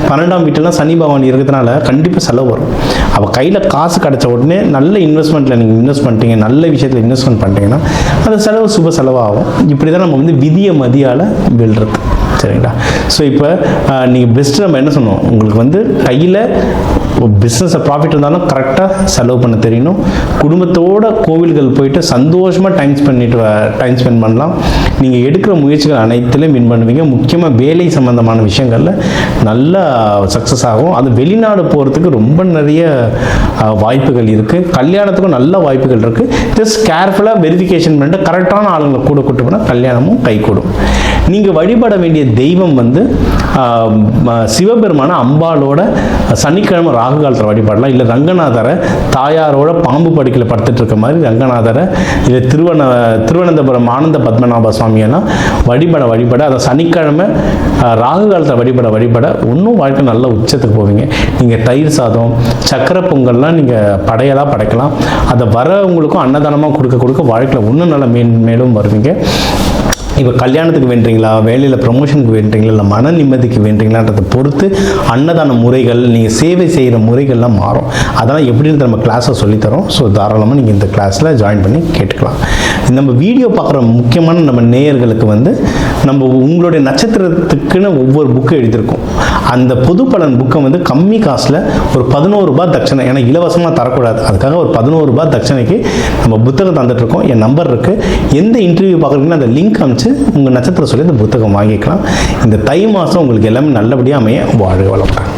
12ஆம் வீட்டிலாம் சனி பகவான் இருக்கிறதுனால கண்டிப்பாக செலவு வரும். அப்போ கையில் காசு கிடச்ச உடனே நல்ல இன்வெஸ்ட்மெண்ட்டில் நீங்கள் இன்வெஸ்ட் பண்ணிட்டீங்க, நல்ல விஷயத்தில் இன்வெஸ்ட்மெண்ட் பண்ணிட்டீங்கன்னா அந்த செலவு சுப செலவாகும். இப்படி தான் நம்ம வந்து விதிய மதியால் வெல்றது. சரிங்களா? ஸோ இப்போ நீங்கள் பெஸ்ட்டு நம்ம என்ன சொன்னோம், உங்களுக்கு வந்து கையில் பிஸ்னஸை ப்ராஃபிட் இருந்தாலும் கரெக்டாக செலவு பண்ண தெரியணும். குடும்பத்தோட கோவில்கள் போயிட்டு சந்தோஷமாக டைம் ஸ்பெண்ட் பண்ணலாம். நீங்கள் எடுக்கிற முயற்சிகள் அனைத்துலையும் வின் பண்ணுவீங்க. முக்கியமாக வேலை சம்மந்தமான விஷயங்களில் நல்லா சக்ஸஸ் ஆகும். அது வெளிநாடு போகிறதுக்கு ரொம்ப நிறைய வாய்ப்புகள் இருக்குது. கல்யாணத்துக்கும் நல்ல வாய்ப்புகள் இருக்குது. ஜஸ்ட் கேர்ஃபுல்லாக வெரிஃபிகேஷன் பண்ணிட்டு கரெக்டான ஆளுங்களை கூட கூட்டு போனால் கல்யாணமும் கைகூடும். நீங்கள் வழிபட வேண்டிய தெய்வம் வந்து சிவபெருமான அம்பாளோட சனிக்கிழமை ராகு காலத்தில் வழிபாடலாம். இல்லை ரங்கநாதரை தாயாரோட பாம்பு படுக்கையில் படுத்துட்டு இருக்க மாதிரி ரங்கநாதரை, இல்லை திருவனந்தபுரம் ஆனந்த பத்மநாப சுவாமியெல்லாம் வழிபட அதை சனிக்கிழமை ராகு காலத்தில் வழிபட இன்னும் வாழ்க்கை நல்ல உச்சத்துக்கு போவீங்க. நீங்கள் தயிர் சாதம், சக்கரை பொங்கல்லாம் நீங்கள் படையலாக படைக்கலாம். அதை வரவங்களுக்கும் அன்னதானமாக கொடுக்க வாழ்க்கையில் இன்னும் நல்லா மேலும் வருவீங்க. இப்போ கல்யாணத்துக்கு வேண்டுறீங்களா, வேலையில் ப்ரொமோஷனுக்கு வேண்டுறீங்களா, இல்லை மன நிம்மதிக்கு வேண்டுறீங்களான்றதை பொறுத்து அன்னதான முறைகள், நீங்கள் சேவை செய்கிற முறைகள்லாம் மாறும். அதெல்லாம் எப்படின்னு நம்ம கிளாஸில் சொல்லித்தரோம். ஸோ தாராளமாக நீங்கள் இந்த கிளாஸில் ஜாயின் பண்ணி கேட்டுக்கலாம். நம்ம வீடியோ பார்க்குற முக்கியமான நம்ம நேயர்களுக்கு வந்து நம்ம உங்களுடைய நட்சத்திரத்துக்குன்னு ஒவ்வொரு புக்கு எழுதியிருக்கோம். அந்த பொது பலன் புக்கை வந்து கம்மி காசில் ஒரு 11 ரூபாய் தட்சணை, ஏன்னா இலவசமாக தரக்கூடாது, அதுக்காக ஒரு 11 ரூபாய் தட்சணைக்கு நம்ம புத்தகம் தந்துட்டுருக்கோம். என் நம்பர் இருக்குது. எந்த இன்டர்வியூ பார்க்குறீங்கன்னா அந்த லிங்க் அனுப்பிச்சு உங்கள் நட்சத்திரம் சொல்லி இந்த புத்தகம் வாங்கிக்கலாம். இந்த தை மாதம் உங்களுக்கு எல்லாமே நல்லபடியாக அமைய வாழ்க வளமுடன்.